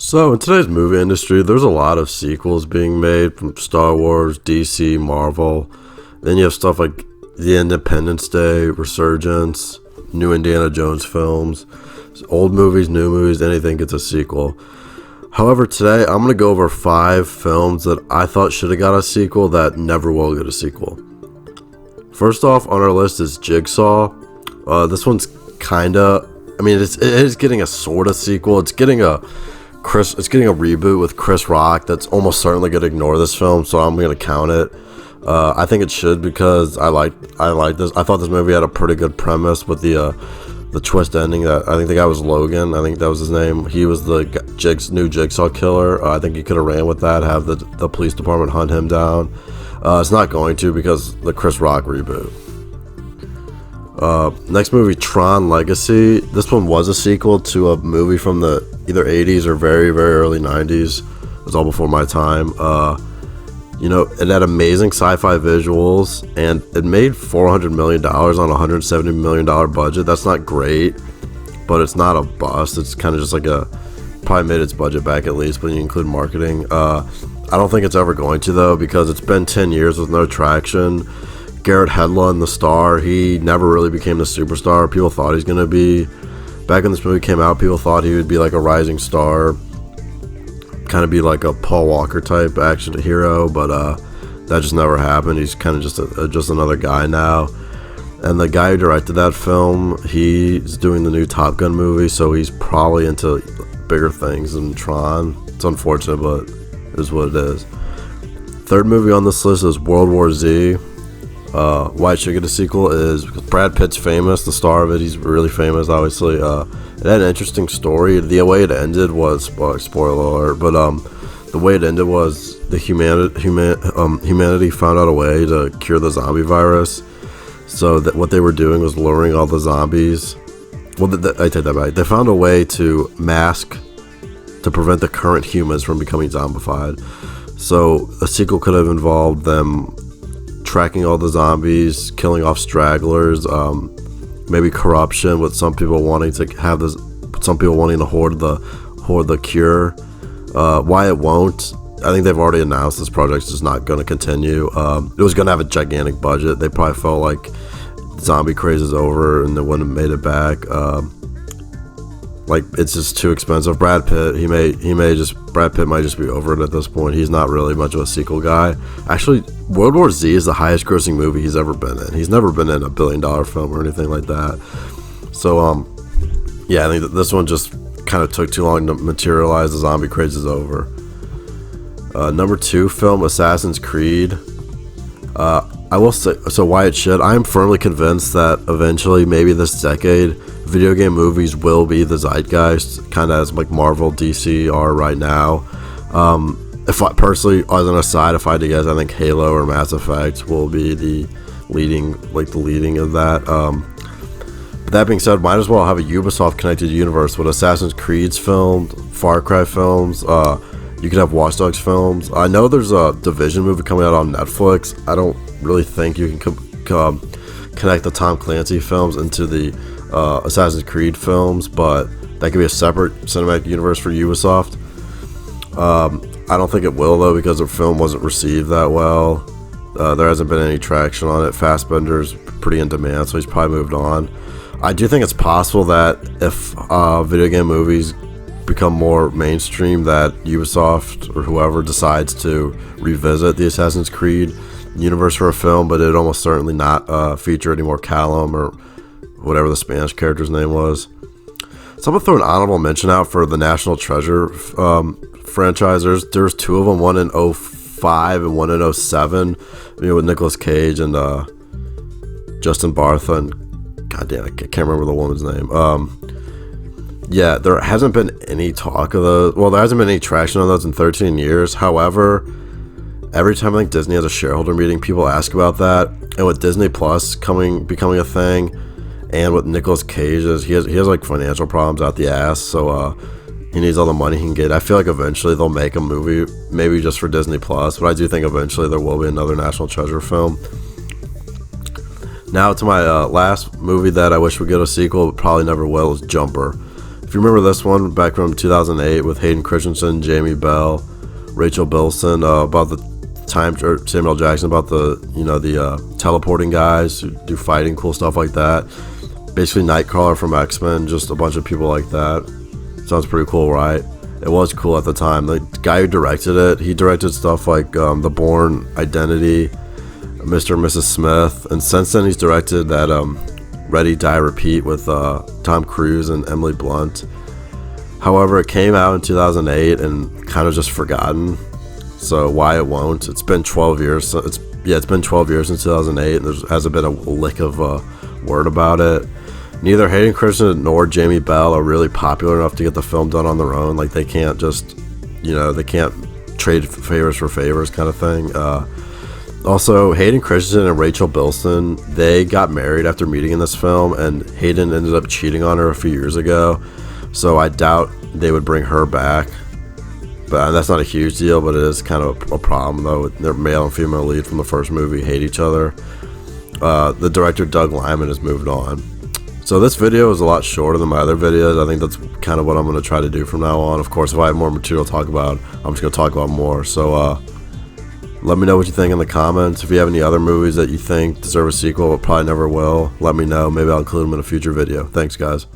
So, in today's movie industry, there's a lot of sequels being made from Star Wars, DC, Marvel. Then you have stuff like The Independence Day, Resurgence, new Indiana Jones films, old movies, new movies, anything gets a sequel. However, today I'm going to go over 5 films that I thought should have got a sequel that never will get a sequel. First off on our list is Jigsaw. This one's it is getting a sort of sequel. It's getting a reboot with Chris Rock that's almost certainly going to ignore this film, so I'm going to count it. I think it should because I like this. I thought this movie had a pretty good premise with the twist ending. That I think the guy was Logan. I think that was his name. He was the new Jigsaw killer. I think he could have ran with that. Have the police department hunt him down. It's not going to because the Chris Rock reboot. Next movie, Tron Legacy. This one was a sequel to a movie from the either 80s or very, very early 90s. It was all before my time. It had amazing sci-fi visuals, and it made $400 million on a $170 million budget. That's not great, but it's not a bust. It's kind of just like probably made its budget back at least when you include marketing. I don't think it's ever going to, though, because it's been 10 years with no traction. Garrett Hedlund, the star, he never really became the superstar people thought he was going to be. Back when this movie came out, people thought he would be like a rising star, kind of be like a Paul Walker type action hero, but that just never happened. He's kind of just another guy now. And the guy who directed that film, he's doing the new Top Gun movie, so he's probably into bigger things than Tron. It's unfortunate, but it is what it is. Third movie on this list is World War Z. Why it should get a sequel is because Brad Pitt's famous, the star of it. He's really famous, obviously. It had an interesting story. The way it ended was spoiler alert, but the way it ended was the humanity found out a way to cure the zombie virus. So that what they were doing was luring all the zombies. Well, I take that back. They found a way to mask to prevent the current humans from becoming zombified. So a sequel could have involved them tracking all the zombies, killing off stragglers, maybe corruption with some people wanting to hoard the cure. Why it won't, I think they've already announced this project is not going to continue. It was going to have a gigantic budget. They probably felt like zombie craze is over and they wouldn't have made it back. It's just too expensive. Brad Pitt might just be over it at this point. He's not really much of a sequel guy. Actually, World War Z is the highest grossing movie he's ever been in. He's never been in a $1 billion film or anything like that. So, I think that this one just kind of took too long to materialize. The zombie craze is over. Number 2 film, Assassin's Creed. I will say, so why it should. I am firmly convinced that eventually, maybe this decade, video game movies will be the zeitgeist, kind of as like Marvel, DC are right now. If I personally, as an aside, if I had to guess, I think Halo or Mass Effect will be the leading of that. But that being said, might as well have a Ubisoft connected universe with Assassin's Creed's filmed, Far Cry films. You could have Watch Dogs films. I know there's a Division movie coming out on Netflix. I don't really think you can connect the Tom Clancy films into the Assassin's Creed films, but that could be a separate cinematic universe for Ubisoft. I don't think it will, though, because the film wasn't received that well. There hasn't been any traction on it. Fassbender's pretty in demand, so he's probably moved on. I do think it's possible that if video game movies become more mainstream, that Ubisoft or whoever decides to revisit the Assassin's Creed universe for a film, but it'd almost certainly not feature any more Callum or whatever the Spanish character's name was. So I'm going to throw an honorable mention out for the National Treasure franchise. There's 2 of them, one in 05 and one in 07, with Nicolas Cage and Justin Bartha, and goddamn, I can't remember the woman's name. There hasn't been any talk of those. Well, there hasn't been any traction on those in 13 years. However, every time I think Disney has a shareholder meeting, people ask about that. And with Disney Plus becoming a thing, and with Nicolas Cage, he has like financial problems out the ass, so he needs all the money he can get. I feel like eventually they'll make a movie, maybe just for Disney Plus, but I do think eventually there will be another National Treasure film. Now to my last movie that I wish would get a sequel, but probably never will, is Jumper. if you remember this one back from 2008 with Hayden Christensen, Jamie Bell, Rachel Bilson, about the time, or Samuel L. Jackson, about the teleporting guys who do fighting, cool stuff like that. Basically Nightcrawler from X-Men, just a bunch of people like that. Sounds pretty cool, right? It was cool at the time. The guy who directed it, he directed stuff like The Bourne Identity, Mr. and Mrs. Smith, and since then he's directed that Ready, Die, Repeat with Tom Cruise and Emily Blunt. However, it came out in 2008 and kind of just forgotten. So why it won't? It's been 12 years. So it's been 12 years since 2008, and there hasn't been a lick of word about it. Neither Hayden Christensen nor Jamie Bell are really popular enough to get the film done on their own. Like, they can't just, they can't trade favors for favors kind of thing. Also, Hayden Christensen and Rachel Bilson, they got married after meeting in this film, and Hayden ended up cheating on her a few years ago, so I doubt they would bring her back. But that's not a huge deal, but it is kind of a problem, though. Their male and female lead from the first movie hate each other. The director, Doug Liman, has moved on. So this video is a lot shorter than my other videos. I think that's kind of what I'm going to try to do from now on. Of course, if I have more material to talk about, I'm just going to talk about more. So, let me know what you think in the comments. If you have any other movies that you think deserve a sequel but probably never will, let me know. Maybe I'll include them in a future video. Thanks, guys.